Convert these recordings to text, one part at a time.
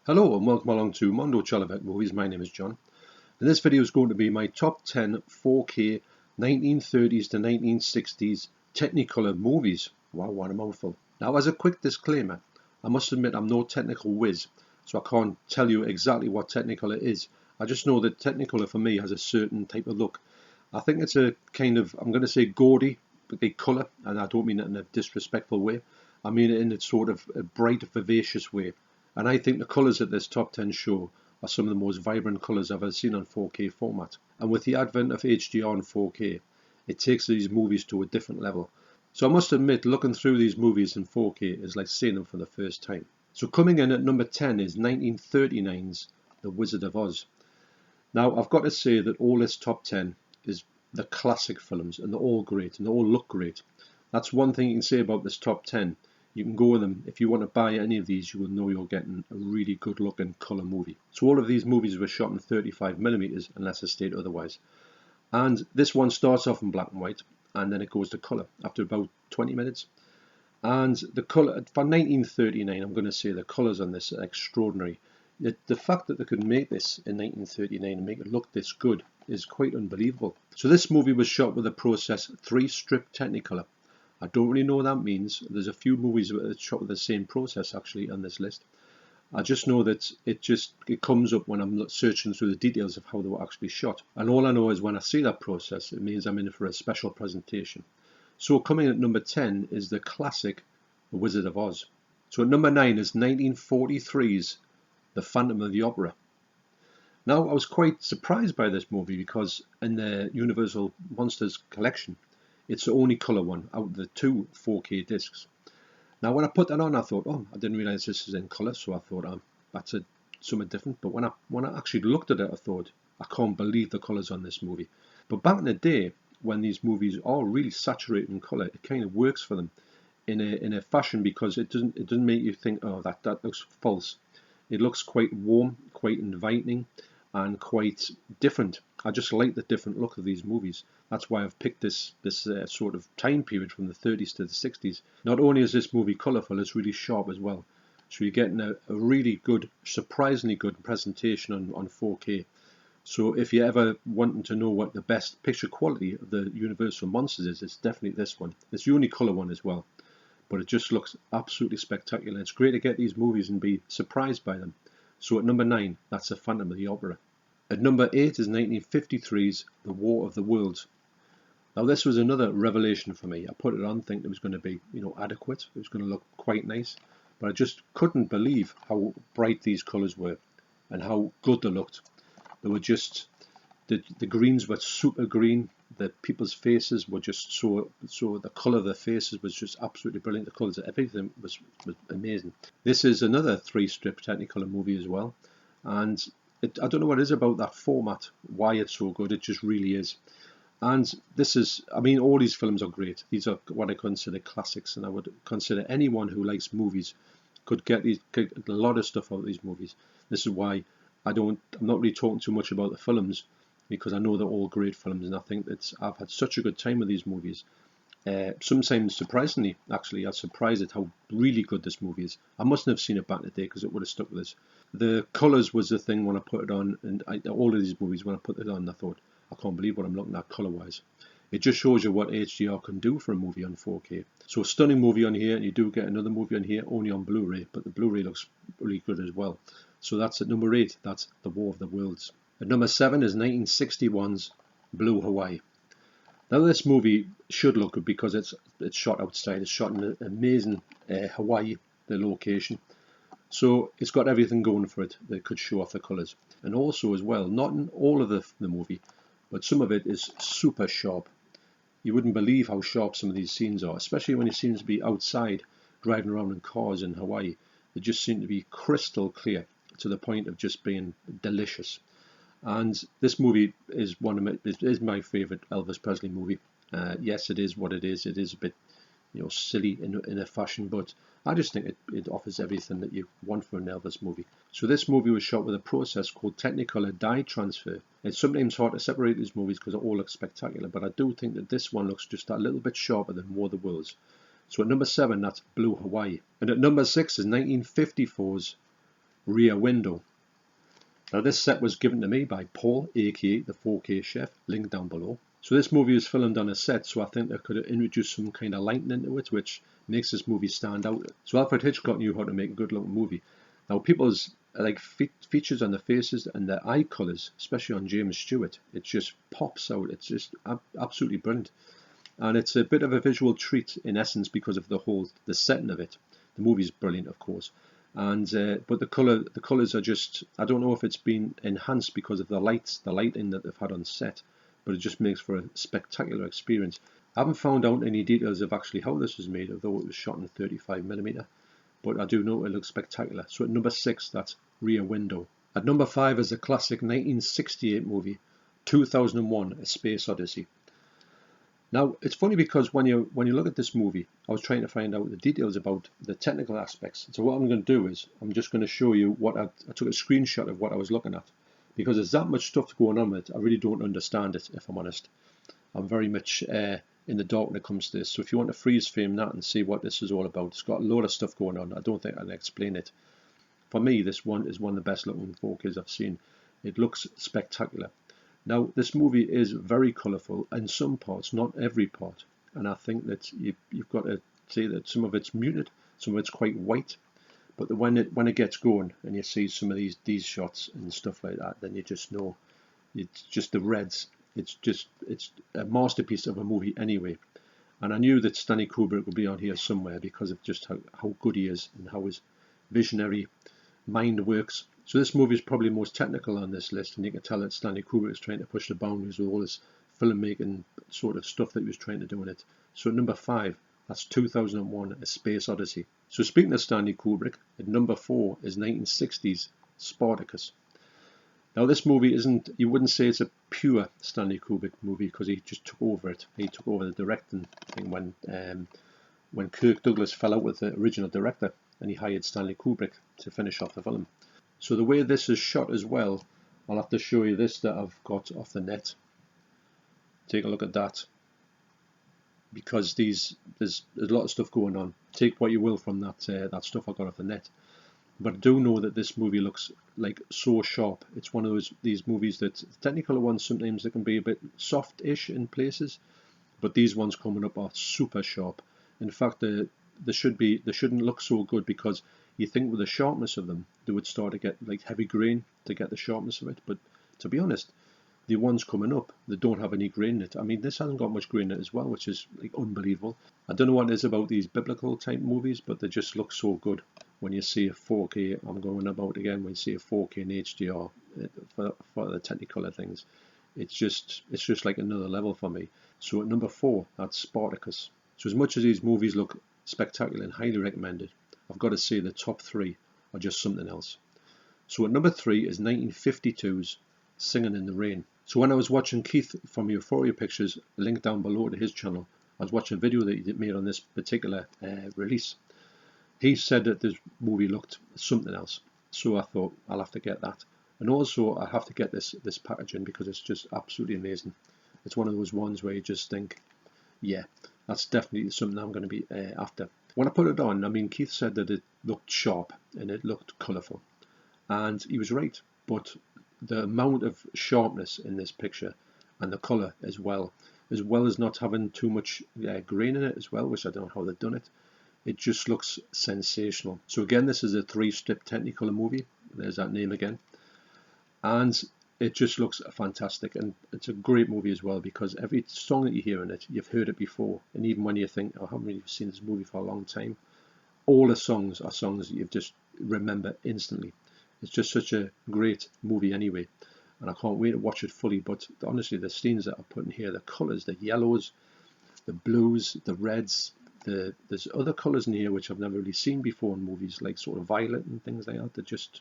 Hello and welcome along to Mondo Chelloveck movies. My name is John, and this video is going to be my top 10 4K 1930s to 1960s Technicolor movies. Wow, what a mouthful. Now, as a quick disclaimer, I must admit I'm no technical whiz, so I can't tell you exactly what Technicolor is. I just know that Technicolor for me has a certain type of look. I think it's a kind of, I'm going to say gaudy colour, and I don't mean it in a disrespectful way. I mean it in a sort of a bright, vivacious way. And I think the colours that this top 10 show are some of the most vibrant colours I've ever seen on 4K format. And with the advent of HDR and 4K, it takes these movies to a different level. So I must admit, looking through these movies in 4K is like seeing them for the first time. So coming in at number 10 is 1939's The Wizard of Oz. Now, I've got to say that all this top 10 is the classic films, and they're all great, and they all look great. That's one thing you can say about this top 10. You can go with them. If you want to buy any of these, you will know you're getting a really good looking colour movie. So all of these movies were shot in 35mm unless I state otherwise. And this one starts off in black and white and then it goes to colour after about 20 minutes. And the colour, for 1939, I'm going to say the colours on this are extraordinary. The fact that they could make this in 1939 and make it look this good is quite unbelievable. So this movie was shot with a process 3-strip Technicolor. I don't really know what that means. There's a few movies that are shot with the same process actually on this list. I just know that it comes up when I'm searching through the details of how they were actually shot. And all I know is when I see that process, it means I'm in for a special presentation. So coming at number 10 is the classic The Wizard of Oz. So at number 9 is 1943's The Phantom of the Opera. Now, I was quite surprised by this movie because in the Universal Monsters collection, it's the only colour one out of the 2 4K discs. Now, when I put that on, I thought, oh, I didn't realise this is in colour, so I thought, that's something different. But when I actually looked at it, I thought, I can't believe the colours on this movie. But back in the day, when these movies are really saturated in colour, it kind of works for them in a fashion because it doesn't make you think, oh, that looks false. It looks quite warm, quite inviting, and quite different. I just like the different look of these movies. That's why I've picked this sort of time period from the 30s to the 60s. Not only is this movie colourful, it's really sharp as well. So you're getting a really good, surprisingly good presentation on 4K. So if you're ever wanting to know what the best picture quality of the Universal Monsters is, it's definitely this one. It's the only colour one as well. But it just looks absolutely spectacular. It's great to get these movies and be surprised by them. So at number 9, that's The Phantom of the Opera. At number 8 is 1953's The War of the Worlds. Now this was another revelation for me. I put it on thinking it was going to be, adequate. It was going to look quite nice. But I just couldn't believe how bright these colours were and how good they looked. They were just, the greens were super green. The people's faces were just so the colour of their faces was just absolutely brilliant. The colours of everything was amazing. This is another 3-strip Technicolor movie as well. And I don't know what it is about that format, why it's so good. It just really is. And this is, all these films are great. These are what I consider classics, and I would consider anyone who likes movies could get a lot of stuff out of these movies. This is why I'm not really talking too much about the films, because I know they're all great films, and I think that I've had such a good time with these movies. Sometimes surprisingly, actually, I was surprised at how really good this movie is. I mustn't have seen it back in the day because it would have stuck with us. The colours was the thing when I put it on, and all of these movies, when I put it on, I thought, I can't believe what I'm looking at colour-wise. It just shows you what HDR can do for a movie on 4K. So a stunning movie on here, and you do get another movie on here, only on Blu-ray, but the Blu-ray looks really good as well. So that's at number 8, that's The War of the Worlds. At number 7 is 1961's Blue Hawaii. Now this movie should look good because it's shot outside. It's shot in an amazing Hawaii, the location. So it's got everything going for it that could show off the colours. And also as well, not in all of the movie, but some of it is super sharp. You wouldn't believe how sharp some of these scenes are, especially when it seems to be outside, driving around in cars in Hawaii. They just seem to be crystal clear to the point of just being delicious. And this movie is my favourite Elvis Presley movie. Yes, it is what it is. It is a bit, silly in a fashion, but I just think it offers everything that you want for an Elvis movie. So this movie was shot with a process called Technicolor dye transfer. It's sometimes hard to separate these movies because they all look spectacular, but I do think that this one looks just a little bit sharper than War of the Worlds. So at number 7, that's Blue Hawaii. And at number 6 is 1954's Rear Window. Now this set was given to me by Paul, aka the 4K Chef, link down below. So this movie was filmed on a set, so I think they could have introduced some kind of lighting into it, which makes this movie stand out. So Alfred Hitchcock knew how to make a good looking movie. Now people's features on the faces and the eye colours, especially on James Stewart, it just pops out. It's just absolutely brilliant. And it's a bit of a visual treat in essence because of the setting of it. The movie's brilliant, of course. And but the colours are just, I don't know if it's been enhanced because of the lighting that they've had on set, but it just makes for a spectacular experience. I haven't found out any details of actually how this was made, although it was shot in 35mm, but I do know it looks spectacular. So at number 6, that's Rear Window. At number 5 is a classic 1968 movie, 2001: A Space Odyssey. Now, it's funny because when you look at this movie, I was trying to find out the details about the technical aspects. So what I'm going to do is, I'm just going to show you what I took a screenshot of what I was looking at. Because there's that much stuff going on with it, I really don't understand it, if I'm honest. I'm very much in the dark when it comes to this. So if you want to freeze frame that and see what this is all about, it's got a load of stuff going on. I don't think I can explain it. For me, this one is one of the best looking 4Ks I've seen. It looks spectacular. Now, this movie is very colourful in some parts, not every part. And I think that you've got to say that some of it's muted, some of it's quite white. But when it gets going and you see some of these shots and stuff like that, then you just know it's just the reds. It's a masterpiece of a movie anyway. And I knew that Stanley Kubrick would be on here somewhere because of just how good he is and how his visionary mind works. So this movie is probably most technical on this list, and you can tell that Stanley Kubrick is trying to push the boundaries with all this filmmaking sort of stuff that he was trying to do in it. So at number 5, that's 2001: A Space Odyssey. So speaking of Stanley Kubrick, at number 4 is 1960's Spartacus. Now this movie isn't, you wouldn't say it's a pure Stanley Kubrick movie because he just took over it. He took over the directing thing when Kirk Douglas fell out with the original director and he hired Stanley Kubrick to finish off the film. So the way this is shot as well, I'll have to show you this that I've got off the net. Take a look at that. Because there's a lot of stuff going on. Take what you will from that stuff I got off the net. But I do know that this movie looks like so sharp. It's one of these movies that Technicolor ones sometimes they can be a bit soft-ish in places, but these ones coming up are super sharp. In fact, they shouldn't look so good because you think with the sharpness of them, they would start to get like heavy grain to get the sharpness of it. But to be honest, the ones coming up, they don't have any grain in it. I mean, this hasn't got much grain in it as well, which is like unbelievable. I don't know what it is about these biblical type movies, but they just look so good when you see a 4K. I'm going about again when you see a 4K in HDR for the Technicolor things. It's just like another level for me. So at number 4, that's Spartacus. So as much as these movies look spectacular and highly recommended, I've got to say the top 3 are just something else. So at number 3 is 1952's Singin' in the Rain. So when I was watching Keith from Euphoria Pictures, link down below to his channel, I was watching a video that he made on this particular release. He said that this movie looked something else. So I thought I'll have to get that. And also I have to get this packaging because it's just absolutely amazing. It's one of those ones where you just think, yeah, that's definitely something I'm going to be after. When I put it on, I mean, Keith said that it looked sharp and it looked colourful. And he was right. But the amount of sharpness in this picture and the colour as well as not having too much grain in it as well, which I don't know how they've done it, it just looks sensational. So again, this is a 3-strip Technicolor movie. There's that name again. And it just looks fantastic, and it's a great movie as well because every song that you hear in it, you've heard it before. And even when you think, oh, I haven't really seen this movie for a long time, all the songs are songs that you just remember instantly. It's just such a great movie anyway, and I can't wait to watch it fully. But honestly, the scenes that I put in here, the colours, the yellows, the blues, the reds, there's other colours in here which I've never really seen before in movies, like sort of violet and things like that.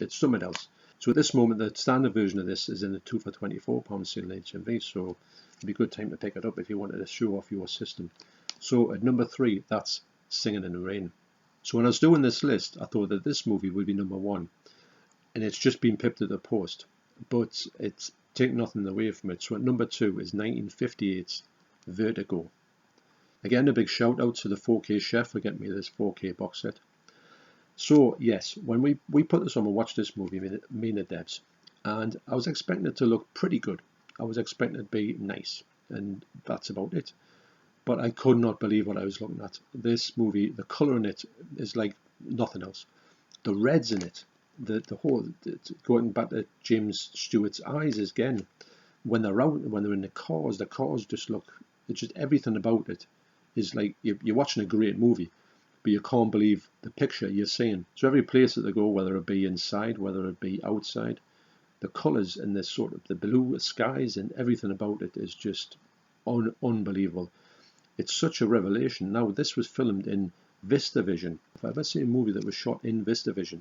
It's something else. So at this moment, the standard version of this is in the 2 for £24 sale in HMV, so it'd be a good time to pick it up if you wanted to show off your system. So at number 3, that's Singin' in the Rain. So when I was doing this list, I thought that this movie would be number 1, and it's just been pipped at the post, but it's taken nothing away from it. So at number 2 is 1958's Vertigo. Again, a big shout out to the 4K Chef for getting me this 4K box set. So yes, when we put this on and watched this movie, me and the Debs, and I was expecting it to look pretty good. I was expecting it to be nice, and that's about it. But I could not believe what I was looking at. This movie, the colour in it is like nothing else. The reds in it, the whole, going back to James Stewart's eyes again, when they're out, when they're in the cars just look, it's just everything about it is like you're watching a great movie, but you can't believe the picture you're seeing. So every place that they go, whether it be inside, whether it be outside, the colours and the sort of the blue skies and everything about it is just unbelievable. It's such a revelation. Now, this was filmed in VistaVision. If I ever see a movie that was shot in VistaVision,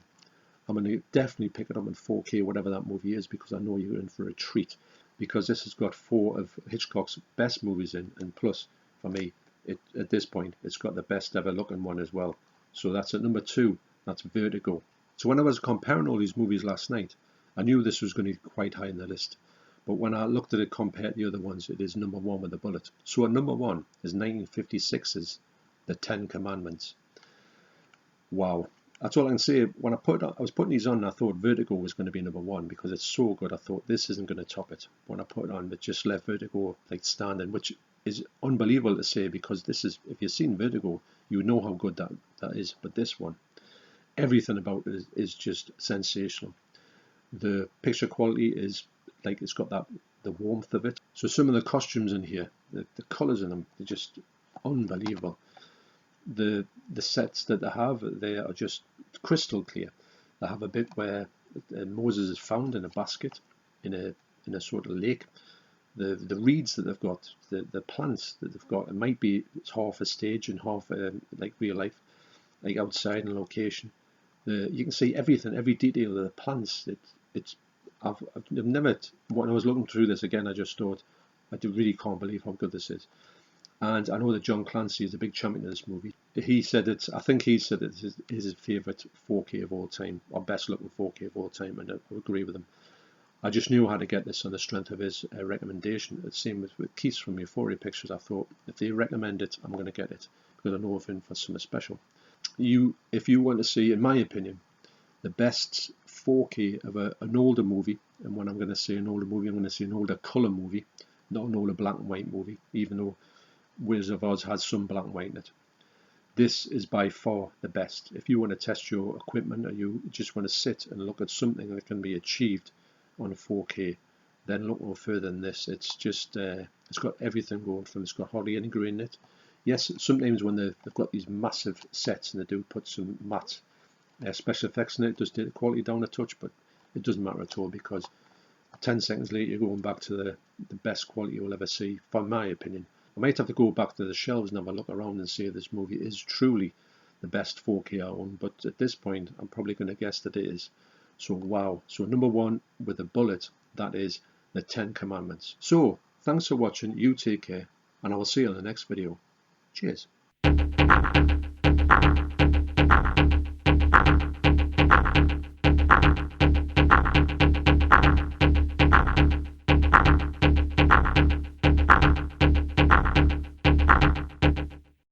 I'm going to definitely pick it up in 4K, whatever that movie is, because I know you're in for a treat. Because this has got 4 of Hitchcock's best movies in, and plus, for me, at this point, it's got the best ever looking one as well. So that's at number 2. That's Vertigo. So when I was comparing all these movies last night, I knew this was going to be quite high in the list. But when I looked at it compared to the other ones, it is number 1 with a bullet. So at number 1 is 1956's The Ten Commandments. Wow. That's all I can say. When I was putting these on, I thought Vertigo was going to be number 1 because it's so good. I thought this isn't going to top it. When I put it on, it just left Vertigo like standing, which is unbelievable to say because this is, if you've seen Vertigo, you know how good that is. But this one, everything about it is just sensational. The picture quality is like, it's got that, the warmth of it. So some of the costumes in here, the colours in them, they're just unbelievable. The sets that they are just crystal clear. They have a bit where Moses is found in a basket in a sort of lake. The reeds that they've got, the plants that they've got, it might be it's half a stage and half like real life, like outside in location. You can see everything, every detail of the plants. I've never, when I was looking through this again, I just thought, really can't believe how good this is. And I know that John Clancy is a big champion of this movie. He said I think he said it's his favourite 4K of all time, or best looking 4K of all time, and I agree with him. I just knew how to get this on the strength of his recommendation. It seemed with Keith from Euphoria Pictures, I thought, if they recommend it, I'm going to get it, because I know I'm in for something special. If you want to see, in my opinion, the best 4K of an older movie, and when I'm going to say an older movie, I'm going to say an older colour movie, not an older black and white movie, even though Wizard of Oz has some black and white in it. This is by far the best. If you want to test your equipment, or you just want to sit and look at something that can be achieved on 4K, then look no further than this. It's just, it's got everything going from, it's got hardly any green in it. Yes, sometimes when they've got these massive sets and they do put some matte special effects in it, does take the quality down a touch, but it doesn't matter at all because 10 seconds later you're going back to the best quality you'll ever see, from my opinion. I might have to go back to the shelves and have a look around and see if this movie is truly the best 4K I own, but at this point I'm probably going to guess that it is. So wow. So number 1 with a bullet, that is the 10 Commandments. So thanks for watching, you take care, and I will see you in the next video. Cheers.